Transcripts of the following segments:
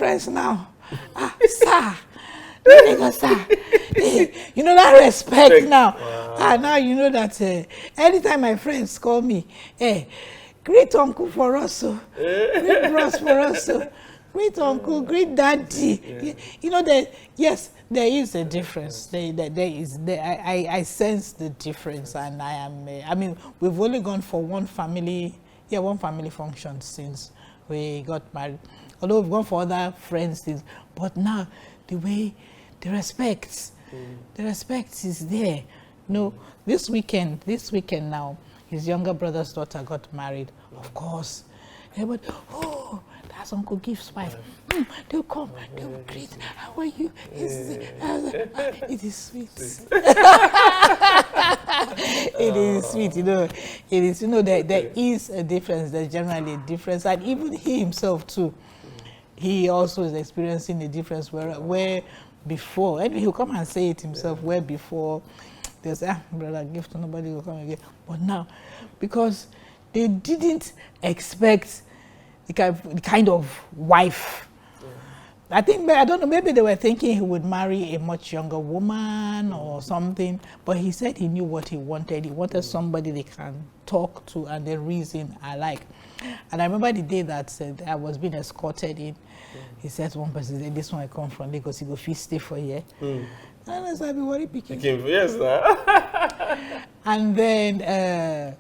friends now. Sir. There you go, sir. You know that respect now. Wow. Now you know that anytime my friends call me, great uncle for us, great bros for us, great uncle, great daddy. Yeah. You know that, yes, there is a difference. I sense the difference, and I mean, we've only gone for one family function since we got married. Although we've gone for other friends things, but now the way the respect is there. You know, this weekend now, his younger brother's daughter got married. Of course, everybody, that's Uncle Gift's wife. They'll come, they'll greet. How are you? It is sweet. It is sweet, you know. It is, you know, there is a difference. There's generally a difference, and even he himself too. He also is experiencing a difference where before, and he'll come and say it himself, where before they'll say, brother, gift to nobody will come again. But now, because they didn't expect the kind of wife. I don't know, maybe they were thinking he would marry a much younger woman or something, but he said he knew what he wanted. He wanted somebody they can talk to and they reason alike. And I remember the day that I was being escorted in. He said to one person, this one I come from Lagos, he go fit stay for here. And I said, Ldmwithpk. Yes, sir. And then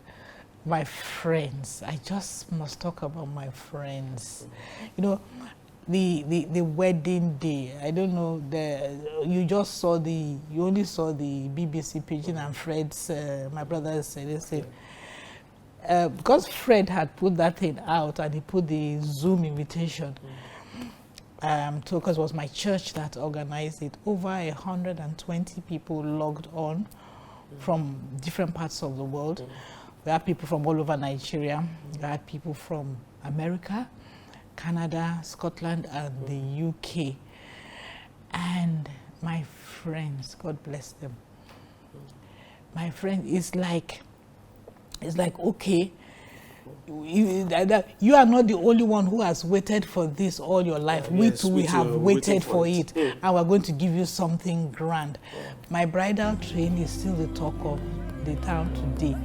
my friends, I just must talk about my friends. You know, the wedding day, I don't know, you only saw the BBC Pigeon and Fred's, my brothers said, they said, because Fred had put that thing out and he put the Zoom invitation, because it was my church that organized it, over 120 people logged on from different parts of the world. We had people from all over Nigeria, we had people from America, Canada, Scotland, and the UK. And my friends, God bless them. My friend is like, okay, you are not the only one who has waited for this all your life. We too, we have waited for it. And we're going to give you something grand. My bridal train is still the talk of the town today.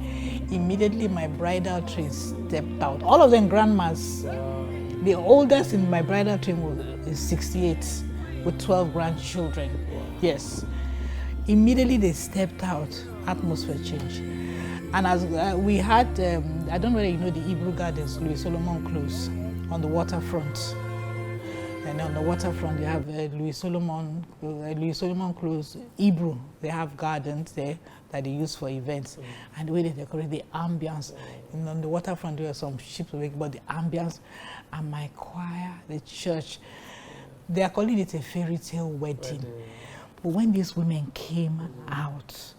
Immediately my bridal train stepped out. All of them grandmas. The oldest in my bridal train is 68 with 12 grandchildren. Yes. Immediately they stepped out, atmosphere changed. And as we had, I don't know whether you know the Hebrew Gardens, Louis Solomon Close, on the waterfront. And on the waterfront, you have Louis Solomon Close, Hebrew. They have gardens there that they use for events. And the way they decorate the ambience. And on the waterfront, there are some ships, but the ambience, and my choir, the church, they are calling it a fairy tale wedding. But when these women came out,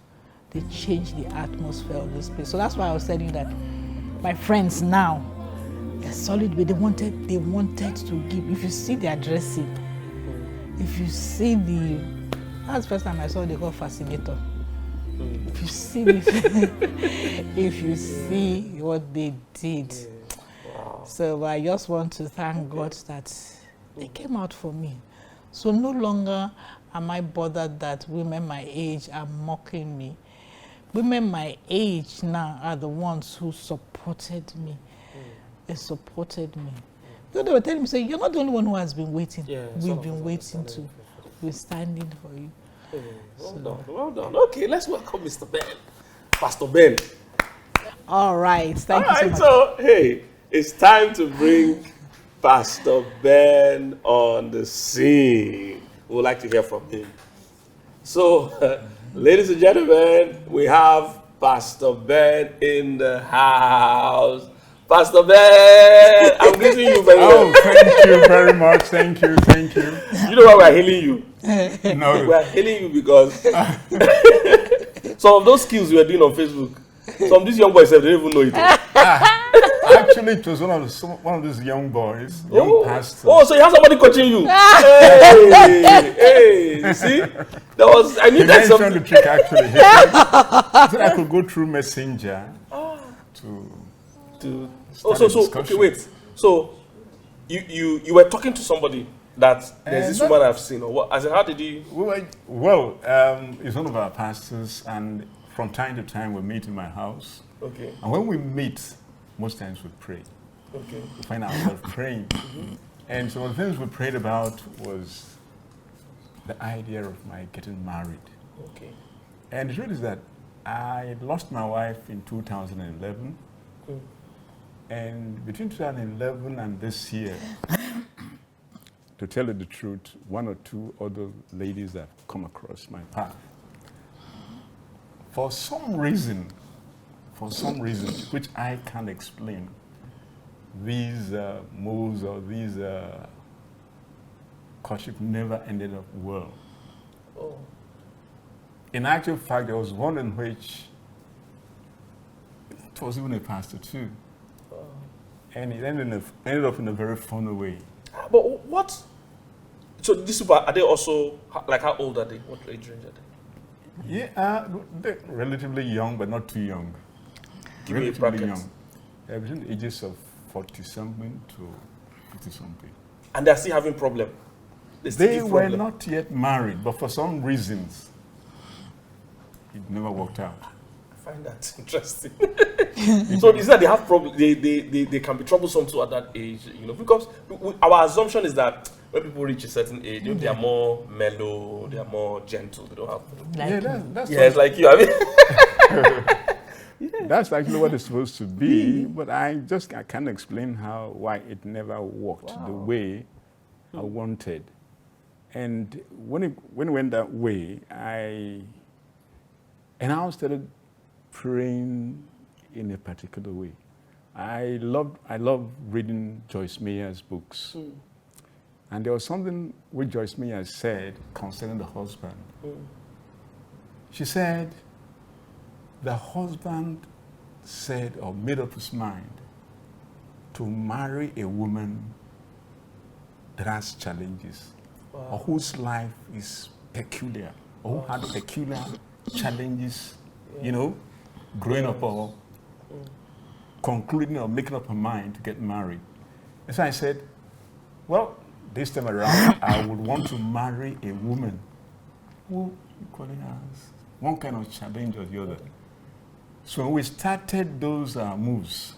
they changed the atmosphere of this place. So that's why I was telling you that my friends now, they're solid, but they wanted to give. If you see their dressing, if you see that's the first time I saw they call fascinator. If you see if you see what they did. So I just want to thank God that they came out for me. So no longer am I bothered that women my age are mocking me. Women my age now are the ones who supported me. They supported me. So they were telling me, you're not the only one who has been waiting. We've been waiting too. We're standing for you. Well done. Okay, let's welcome Mr. Ben. Pastor Ben. All right. Thank you so much. So, hey, it's time to bring Pastor Ben on the scene. We would like to hear from him. So, ladies and gentlemen, we have Pastor Ben in the house. Pastor Ben, I'm greeting you very well. Thank you very much. Thank you. You know why we're hailing you? No. We're hailing you because some of those skills you are doing on Facebook, some of these young boys, they don't even know it. Actually, it was one of these young boys, young pastors. Oh, so you have somebody coaching you. hey, you see? I need that something. The trick actually. He said I could go through Messenger to okay, wait. So you were talking to somebody that there's this woman I've seen? Or what? I said, how did you? Well, he's one of our pastors, and from time to time we meet in my house. Okay. And when we meet, most times we pray. Okay. We find ourselves praying. And so one of the things we prayed about was the idea of my getting married. Okay. And the truth is that I lost my wife in 2011. And between 2011 and this year, to tell you the truth, one or two other ladies have come across my path. For some reason, which I can't explain, these moves or these courtship never ended up well. Oh. In actual fact, there was one in which it was even a pastor too. Oh. And it ended up in a very funny way. But what? So these people, are they also, like, how old are they? What age range are they? Yeah, they're relatively young, but not too young. Give me a Relatively bracket. young. They're between the ages of 40-something to 50-something. And they're still having problem. They were not yet married, but for some reasons, it never worked out. I find that interesting. So is that they have problem? They can be troublesome too at that age, because our assumption is that when people reach a certain age, they are more mellow, they are more gentle, they don't have. That's It's like you. I mean, that's actually what it's supposed to be, but I can't explain why it never worked the way I wanted. And when it went that way, I started praying in a particular way. I love reading Joyce Meyer's books. And there was something which Joyce Meyer said concerning the husband. She said, the husband said or made up his mind to marry a woman that has challenges, or whose life is peculiar, or who had peculiar challenges, growing up or concluding or making up her mind to get married. And so I said, well, this time around, I would want to marry a woman who equally has one kind of challenge or the other. So when we started those moves,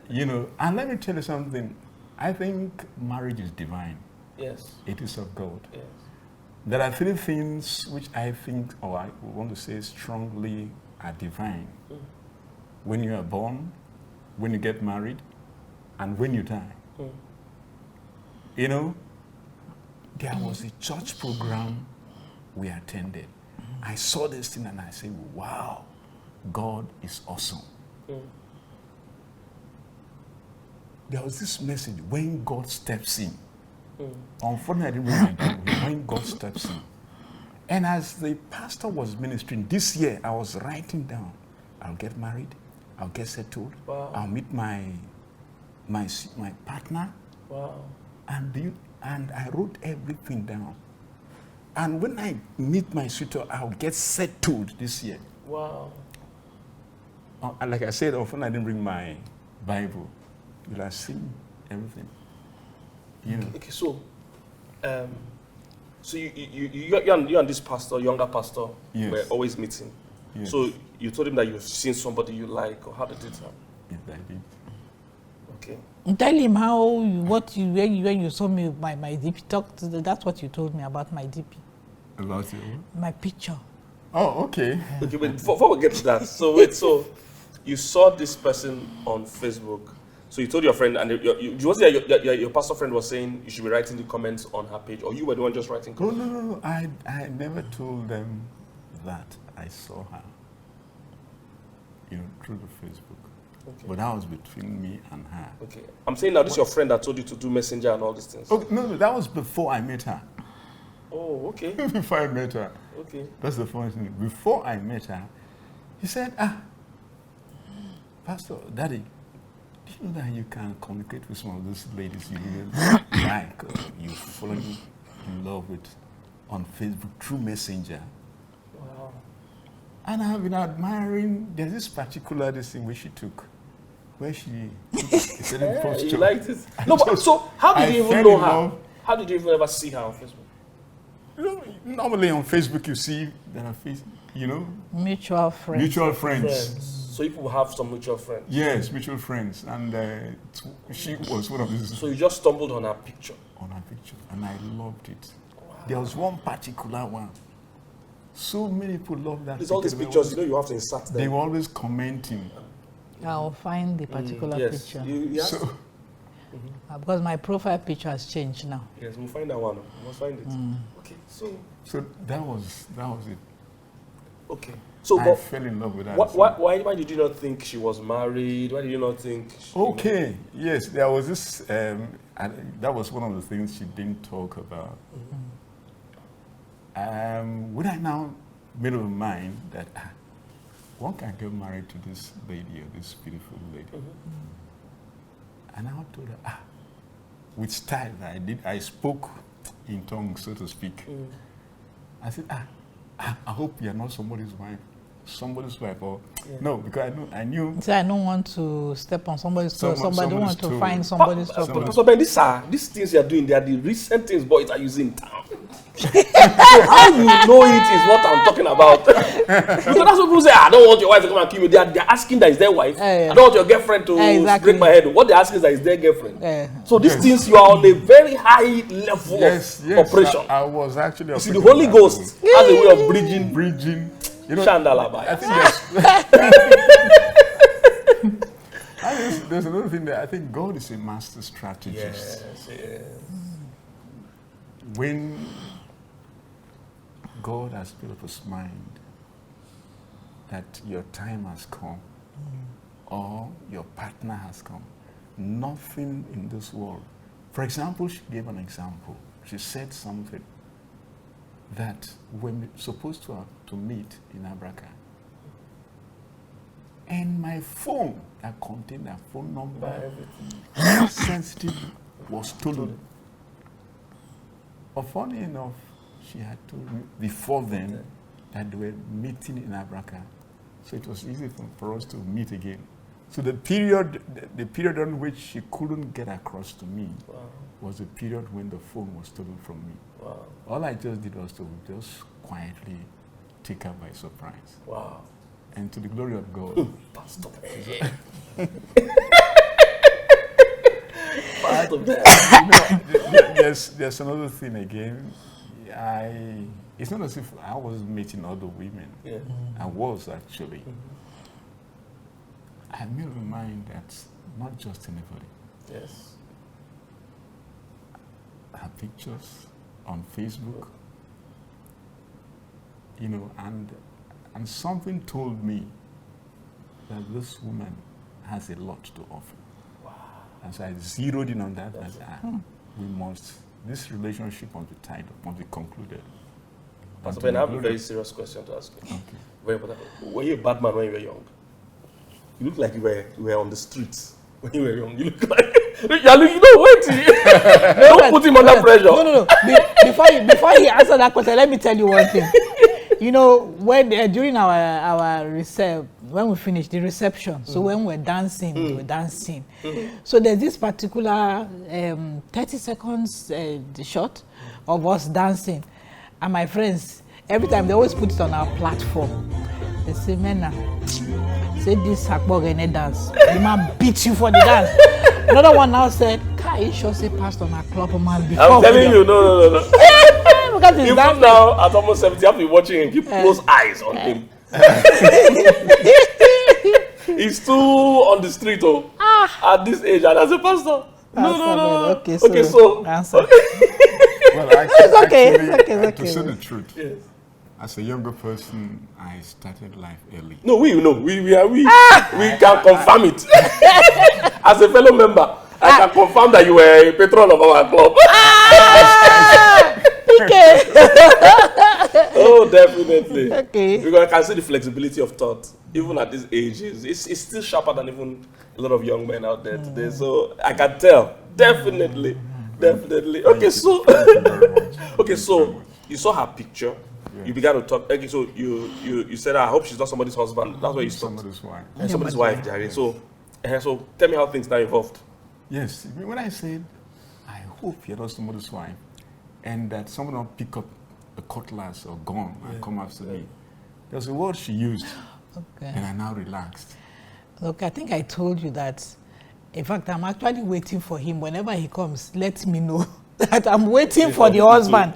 and let me tell you something, I think marriage is divine. yes. It is of God. Yes. There are three things which I think, or I want to say strongly, are divine. When you are born, when you get married, and when you die. There was a church program we attended. I saw this thing and I said, wow, God is awesome. There was this message, when God steps in. Unfortunately, I didn't read my Bible, when God steps in. And as the pastor was ministering, this year I was writing down, I'll get married, I'll get settled, I'll meet my partner. Wow. And I wrote everything down. And when I meet my sweetheart, I'll get settled this year. Wow. And like I said, often I didn't bring my Bible. You'll have seen everything. Okay, so, you and this pastor, younger pastor, Yes. were always meeting. Yes. So you told him that you've seen somebody you like, or how did it happen? Yes, I did. Okay. Tell him when you saw me my DP that's what you told me about my DP. About you? My picture. Oh, okay. Okay, but before we get to that, so you saw this person on Facebook. So you told your friend, and your pastor friend was saying you should be writing the comments on her page, or you were the one just writing comments? No. I never told them that I saw her, through the Facebook. Okay. But that was between me and her. Okay. I'm saying now this is your friend that told you to do messenger and all these things. Okay, no, that was before I met her. Oh, okay. Before I met her. Okay. That's the funny thing. Before I met her, he said, Pastor, Daddy, do you know that you can communicate with some of those ladies you really like, you fall in love with on Facebook through Messenger? Wow. And I have been admiring, there's this particular thing which she took. where she didn't post You to. liked it. No, but so how did you even know her? How did you even ever see her on Facebook? You know, normally on Facebook you see there are mutual friends. Mutual friends. So people have some mutual friends. Yes, mutual friends, and she was one of these. So you just stumbled on her picture. On her picture, and I loved it. Wow. There was one particular one. So many people love that. There's all these pictures, you have to insert them. They were always commenting. I'll find the particular picture. Because my profile picture has changed now. Yes, we'll find that one. We must find it. Okay, so that was it. Okay. So I fell in love with that. Why did you not think she was married? Why did you not think? Yes, there was this. That was one of the things she didn't talk about. When I now made up my mind that one can get married to this lady or this beautiful lady, and I told her, with style, I spoke in tongues, so to speak. I said, I hope you're not somebody's wife. Or no, because I knew. So I don't want to step on somebody's toe. Somebody don't want to find somebody's trouble. So Ben, these things you are doing, they are the recent things boys are using in town. So how you know it is what I'm talking about. Because that's what people say, I don't want your wife to come and kill me. They're asking that is their wife. I don't want your girlfriend to break my head. What they're asking is that is their girlfriend. So these things, you are on a very high level of operation. I was actually. You see, the Holy Ghost has a way of bridging. I think there's another thing that I think God is a master strategist. Yes. When God has built up his mind that your time has come or your partner has come, nothing in this world. For example, she gave an example. She said something that when we're supposed to meet in Abraka, and my phone that contained her phone number, everything sensitive, was stolen. But funny enough, she had told me before then that they were meeting in Abraka, so it was easy for us to meet again. So the period on which she couldn't get across to me was the period when the phone was stolen from me. Wow. All I just did was to just quietly take her by surprise. Wow. And to the glory of God. Pastor. There's another thing again. It's not as if I was meeting other women. Yeah. I was actually. I made up my mind that not just anybody. Yes. Her pictures on Facebook, and something told me that this woman has a lot to offer. Wow. And so I zeroed in on that. This relationship must be tied up, must be concluded. Pastor Ben, I have a very serious question to ask you. Okay. Very important. Were you a bad man when you were young? You look like you were on the streets when you were young. You look like wait. Don't put him under pressure. No. Before he answer that question, let me tell you one thing. When during our when we finished the reception, so when we're dancing, we're dancing. So there's this particular 30 seconds shot of us dancing, and my friends every time they always put it on our platform. They say, "Mena, say this Akbogene dance. The man beat you for the dance." Another one now said, "Kai, sure say passed on a club man before." I'm telling you, no. Because even now, at almost 70, you have to be watching him. Keep close eyes on him. He's too on the street, at this age, and as a pastor. No. Okay, so answer. Well, it's okay. To say the truth, yes. As a younger person, I started life early. No, we can confirm it. As a fellow member, I can confirm that you were a patron of our club. Oh, definitely. Okay. Because I can see the flexibility of thought, even at this age. It's still sharper than even a lot of young men out there today. So I can tell. Definitely. Okay, so you saw her picture. Yes. You began to talk. Okay, so you said, I hope she's not somebody's husband. That's where you stopped. Somebody's wife. Somebody's wife, Jerry. So So tell me how things now evolved. Yes, when I said, I hope you're not somebody's wife, and that someone will pick up a cutlass or gun and come after me. There's a word she used, and I now relaxed. Look, I think I told you that. In fact, I'm actually waiting for him. Whenever he comes, let me know that I'm waiting for the husband.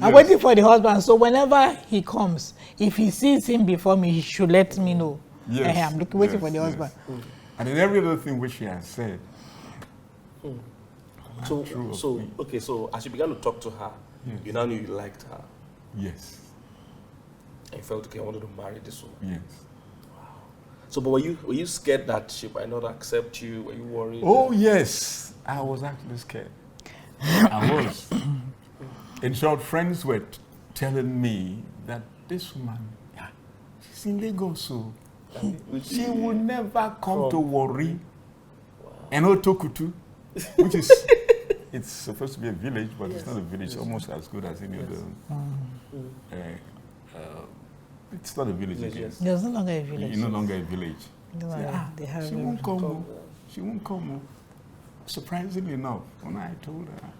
I'm waiting for the husband. So whenever he comes, if he sees him before me, he should let me know. Yes. I'm waiting for the husband. And in every other thing which she has said. So as you began to talk to her, you now knew you liked her. Yes. And you felt, okay, I wanted to marry this woman. Yes. So, but were you scared that she might not accept you? Were you worried? Oh, yes. I was actually scared. I was. In short, friends were telling me that this woman, she's in Lagos, so she will never come to Warri. And Otokutu, which is, it's supposed to be a village, but it's not a village. It's almost as good as any other. It's not a village again. There's no longer a village. It's no longer a village. They have She won't come. She won't come. Surprisingly enough, when I told her,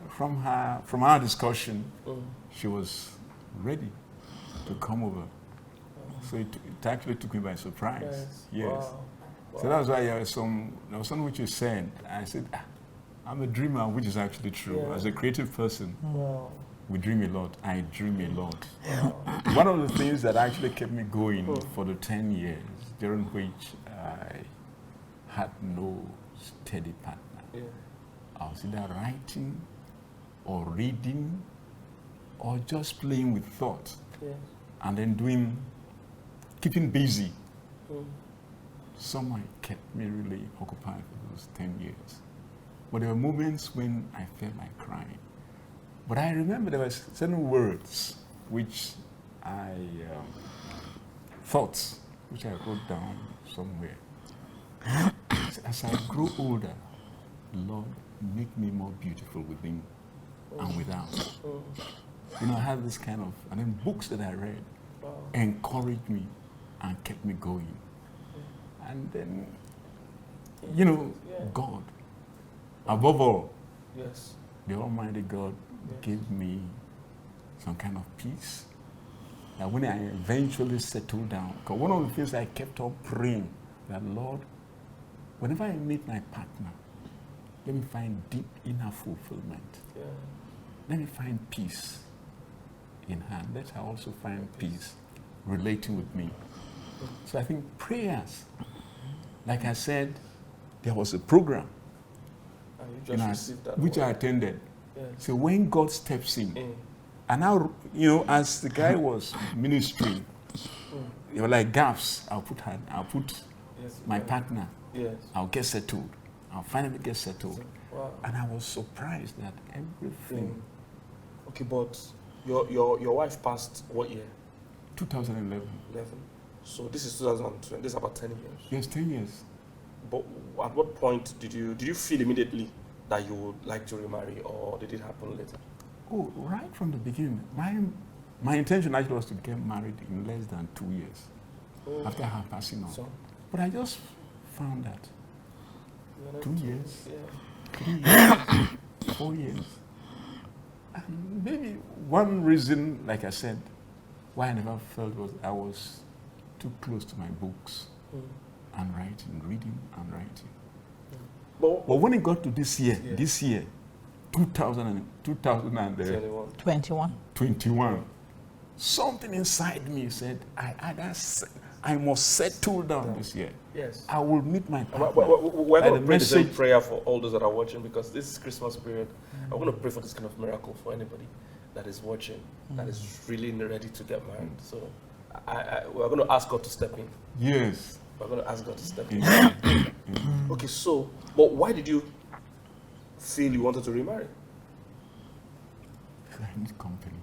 from our discussion, she was ready to come over. So it actually took me by surprise. Yes. Wow. So that was why there was something which you said. I said, I'm a dreamer, which is actually true. As a creative person, we dream a lot. I dream a lot. One of the things that actually kept me going for the 10 years, during which I had no steady partner. I was either writing or reading or just playing with thought. And then keeping busy. Someone kept me really occupied for those 10 years. But there were moments when I felt like crying. But I remember there were certain words which thoughts which I wrote down somewhere. As I grow older, Lord, make me more beautiful within and without. I had this kind of, and then books that I read encouraged me and kept me going. And then, God, above all, the Almighty God gave me some kind of peace. That when I eventually settled down, because one of the things I kept on praying, that Lord, whenever I meet my partner, let me find deep inner fulfillment. Let me find peace in her. Let her also find peace relating with me. So I think prayers, like I said, there was a program which I attended. So when God steps in, and now, as the guy was ministering, there were like gaps. I'll put my partner. I'll get settled. I'll finally get settled. And I was surprised that everything. Okay, but your wife passed what year? 2011. So this is 2020. This is about 10 years. Yes, 10 years. But at what point did you feel immediately that you would like to remarry, or did it happen later? Oh, right from the beginning. My intention actually was to get married in less than 2 years after her passing on. But I just found that 2 years, 3 years, 4 years. And maybe one reason, like I said, why I never felt was I was too close to my books and reading and writing. But when it got to this year, 2021, something inside me said, I must settle down this year. I will meet my partner. We're going to pray the same prayer for all those that are watching, because this is Christmas period. I want to pray for this kind of miracle for anybody that is watching, that is really ready to get married. So we're going to ask God to step in. Yes. We're going to ask God to step in. Okay, so, but why did you feel you wanted to remarry? Because I need company.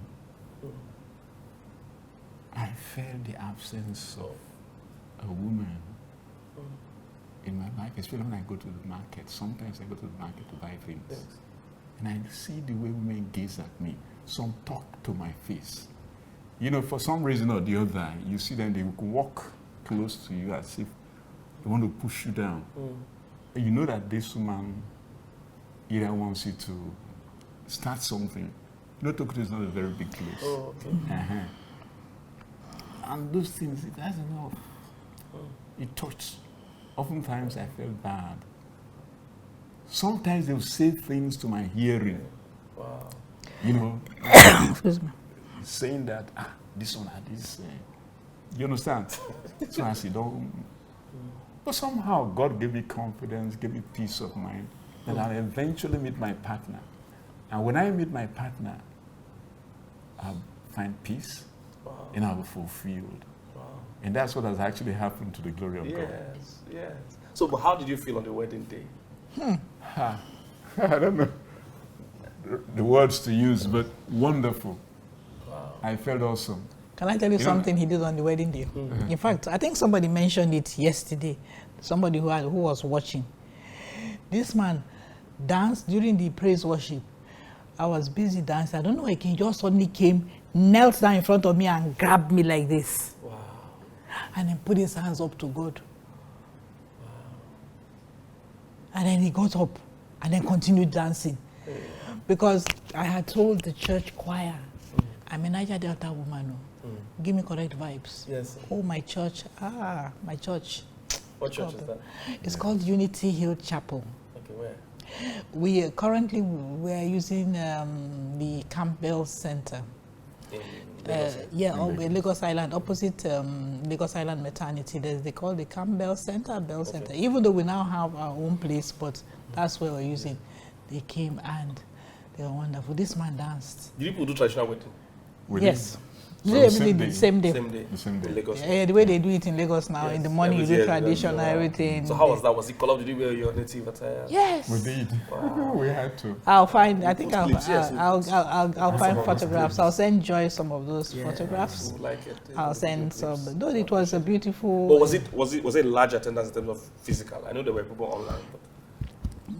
I felt the absence of a woman in my life, especially when I go to the market. Sometimes I go to the market to buy things. And I see the way women gaze at me. Some talk to my face. For some reason or the other, you see them, they walk close to you as if they want to push you down. You know that this woman either wants you to start something. You know, Tokuto is not a very big place. Oh, okay. And those things, that's enough. It touched. Oftentimes I felt bad. Sometimes they'll say things to my hearing. Wow. You know, Excuse me. saying that, this one had this. You understand? So I said, but somehow God gave me confidence, gave me peace of mind that I'll eventually meet my partner. And when I meet my partner, I'll find peace and I'll be fulfilled. Wow. And that's what has actually happened to the glory of God. Yes, yes. So, but how did you feel on the wedding day? I don't know the words to use, but wonderful. Wow. I felt awesome. Can I tell you something he did on the wedding day? In fact, I think somebody mentioned it yesterday. Somebody who was watching. This man danced during the praise worship. I was busy dancing. I don't know why he just suddenly came, knelt down in front of me and grabbed me like this. Wow. And then put his hands up to God. Wow. And then he got up and then continued dancing. Because I had told the church choir, I'm a Niger Delta woman. Give me correct vibes. Yes. Oh, my church. My church. What church is that? It's called Unity Hill Chapel. Okay, where? We we're using the Campbell Center. In Lagos Island, opposite Lagos Island Maternity. They call the Campbell Center, Bell Center. Even though we now have our own place, but that's where we're using. They came and they were wonderful. This man danced. Did people do traditional wedding? Yes. So They did the same day. Same day. The same day. In Lagos. Yeah, the way they do it in Lagos now. Yes. In the morning, you do Everything, traditional, everything. So how was that? Was it colored? Did you wear your native attire? Yes. We did. Wow. We had to. I'll find. I think I'll Clips, yes. I'll find photographs. I'll send Joy some of those photographs. Would like it. I'll send some. No, it was a beautiful. But was it large attendance in terms of physical? I know there were people online, but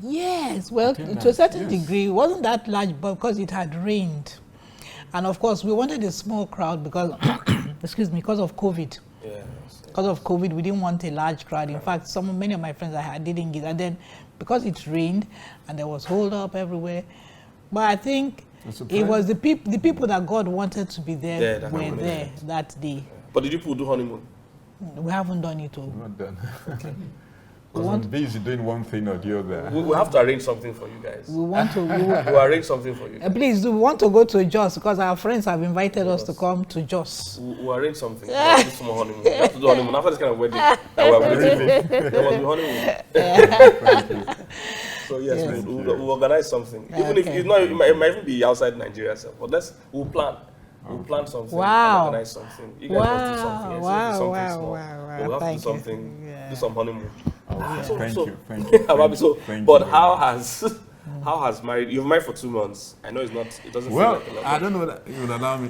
Yes. Well, Attendance, to a certain yes. degree, it wasn't that large, but because it had rained, and of course we wanted a small crowd because, excuse me, because of COVID. yes. Because of COVID, we didn't want a large crowd. In fact, many of my friends I had didn't get, and then because it rained and there was hold up everywhere, but I think it was the people that God wanted to be there that were were there that day. But did you people do honeymoon? We haven't done it all. Not done. I'm busy doing one thing or the other. We have to arrange something for you guys. We want to. We'll arrange something for you. Please, we want to go to Jos because our friends have invited us to come to Jos. We'll arrange something. We'll do some honeymoon. We have to do honeymoon after this kind of wedding. That we're waiting for. There must be honeymoon. So yes, we'll organize something. Even if it's not, it might even be outside Nigeria, but we'll plan. We'll plan something. Wow. And organize something. You guys must do something. Yes, Wow, something wow, small. wow. We'll have to do Thank you. something. Yeah. Do some honeymoon. Thank you. I'm happy. So, Thank but you. how has married? You've married for 2 months. I know it doesn't Well, feel like a lot. I don't know that you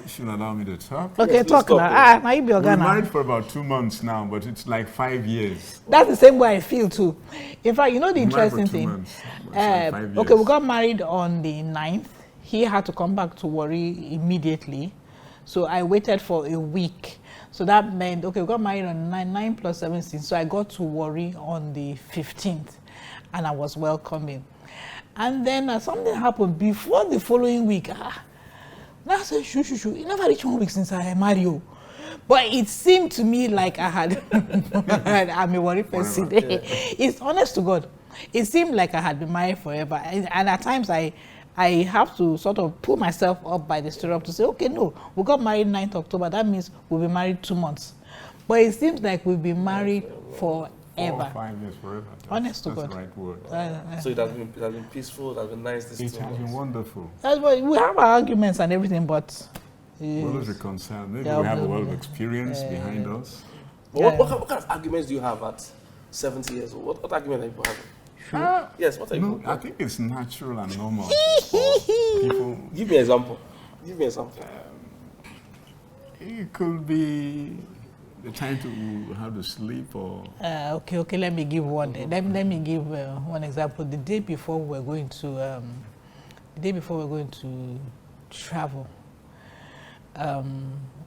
should allow me to talk. Okay, Yes, please talk talk, now. Now you be We're Ghana. married for about 2 months now, but it's like 5 years. That's the same way I feel too. In fact, you know the We're married for interesting 2 thing. months. It's like 5 years. Okay, we got married on the 9th. He had to come back to Warri immediately. So I waited for a week. So that meant, okay, we got married on 9 plus 17. So I got to Warri on the 15th and I was welcoming. And then something happened before the following week. Now I said, shoo. It never reached 1 week since I married you. But it seemed to me like I had, I'm a Warri person. Yeah. It's honest to God. It seemed like I had been married forever. And at times I have to sort of pull myself up by the stirrup to say, okay, no, we got married 9th October. That means we'll be married 2 months. But it seems like we've been married forever. 4 or 5 years forever. Honest to that's God. the right word. So it has been peaceful. It has been nice. This It 2 has been months. wonderful. We have our arguments and everything, but We always reconcile. Maybe Yeah, we have a yeah. lot of experience behind us. But what kind of arguments do you have at 70 years old? What argument are you having? Yes, what are you No, having? I think it's natural and normal for people. Give me an example. Give me an example. It could be the time to how to sleep or okay. Let me give one. Let me give one example. The day before we're going to, travel,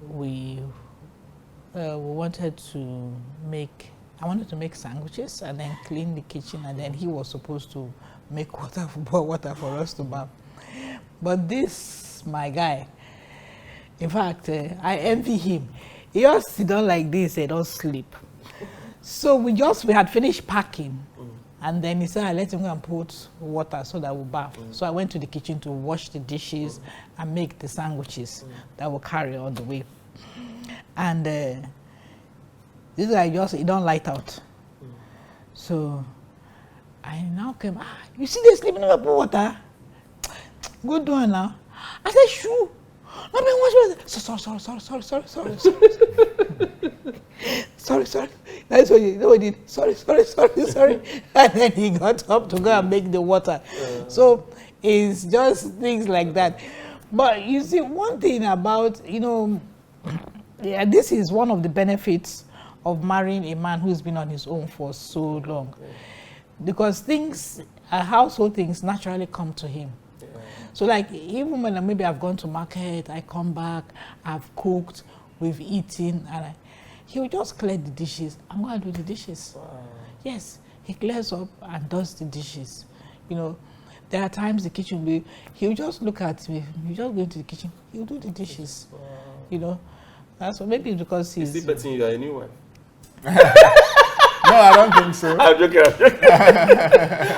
we wanted to make I wanted to make sandwiches and then clean the kitchen, and then he was supposed to make boil water for us to bath. But this, my guy, in fact, I envy him. He just sit down like this and don't sleep. So we had finished packing, and then he said, I let him go and put water so that we'll bath. So I went to the kitchen to wash the dishes and make the sandwiches that will carry all the way. And this guy he don't light out. So I now came, you see they sleeping in the water? Good one now. I said, shoo. No, sorry. That's what he did. Sorry. And then he got up to go and make the water. So it's just things like that. But you see, one thing about, this is one of the benefits of marrying a man who's been on his own for so long. Because household things naturally come to him. So like, even when maybe I've gone to market, I come back, I've cooked, we've eaten, and he'll just clear the dishes. I'm going to do the dishes. Wow. Yes, he clears up and does the dishes. There are times the kitchen, he'll just look at me, he'll just go into the kitchen, he'll do the dishes. Wow. That's what, maybe because he's... Is he betting you are a new wife? No, I don't think so. I'm joking.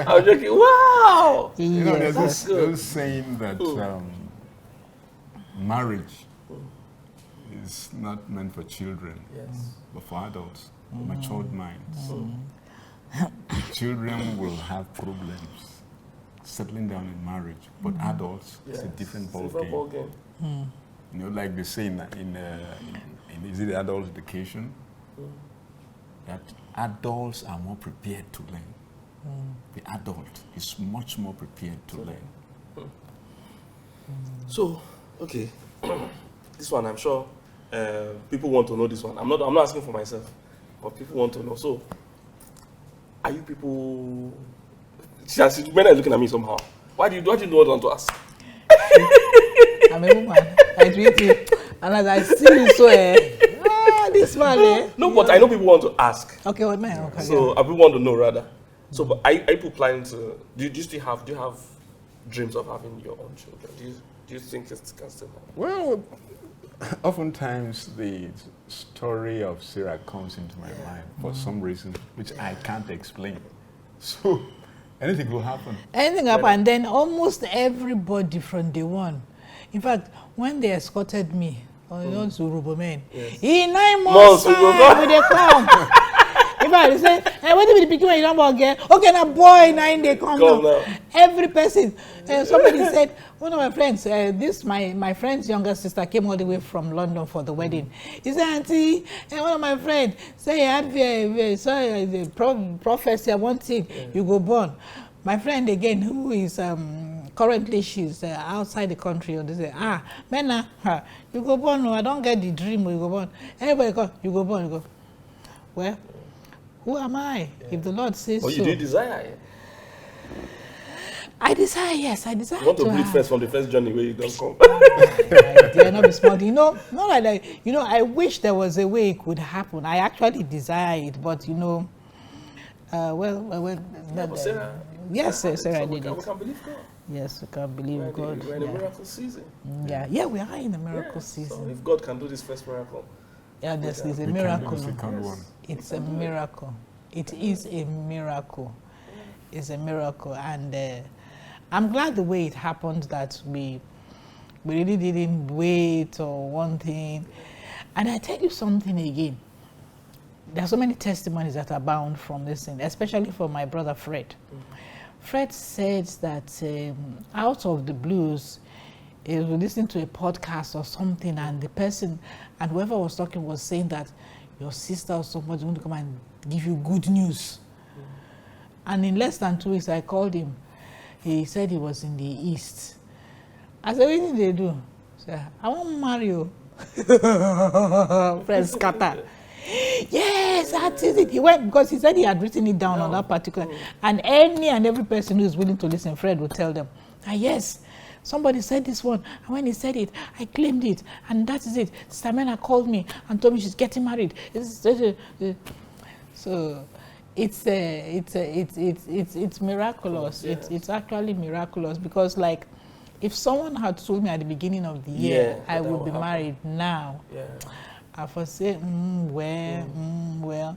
I'm joking. Wow! There's this saying that marriage is not meant for children, but for adults, matured minds. Children will have problems settling down in marriage, but adults, it's a different ball game. Like they say in is it adult education? That adults are more prepared to learn. The adult is much more prepared to learn. So, okay, this one I'm sure people want to know this one. I'm not asking for myself, but people want to know. So, are you people? Men are looking at me somehow. Why do you not want to ask? I'm a woman. I tweet you, and as I see you, so this man. No, but I know people want to ask. Okay, what man? Okay. So people want to know rather. So, but are people planning to? Do you have dreams of having your own children? Do you think it can still happen? Well, oftentimes the story of Sarah comes into my mind for some reason which I can't explain. So anything will happen. Anything happen, and then almost everybody from day one. In fact, when they escorted me to Rubomen, in 9 months time, when they come. In fact, they say, hey, what did the picture you don't get? Okay, now boy, 9 they come now. Every person. Somebody said, one of my friends, my friend's younger sister came all the way from London for the wedding. He said, Auntie, one of my friends say, the prophecy, one thing, you go born. My friend again, who is currently she's outside the country, or they say, Mena, you go born. No, I don't get the dream. You go born. Anybody come, you go born. You go. Well, who am I? If the Lord says so. You do desire. I desire, yes, I desire. You want to bleed first from the first journey where you don't come. They are not be smart. Not like that. I wish there was a way it could happen. I actually desire it, but Sarah. Yes, Sarah did it. We can believe God. Yes, we can believe God. We're in a miracle season. Yeah, we are in a miracle season. So if God can do this first miracle, there's a miracle. It's a miracle. It is a miracle. It's a miracle, and I'm glad the way it happened that we really didn't wait or one thing. And I tell you something again. There are so many testimonies that are bound from this thing, especially for my brother Fred. Fred said that out of the blues, he was listening to a podcast or something, and the person and whoever was talking was saying that your sister or somebody is going to come and give you good news. And in less than 2 weeks, I called him. He said he was in the East. I said, what did they do? He said, I want to marry you. Fred scatter. Yes, that is it. He went because he said he had written it down on that particular. And any and every person who is willing to listen, Fred will tell them, yes, somebody said this one. And when he said it, I claimed it. And that is it. Sister Mena called me and told me she's getting married. So it's miraculous. Yes. It's actually miraculous, because like if someone had told me at the beginning of the year I would be married now, I would say, well.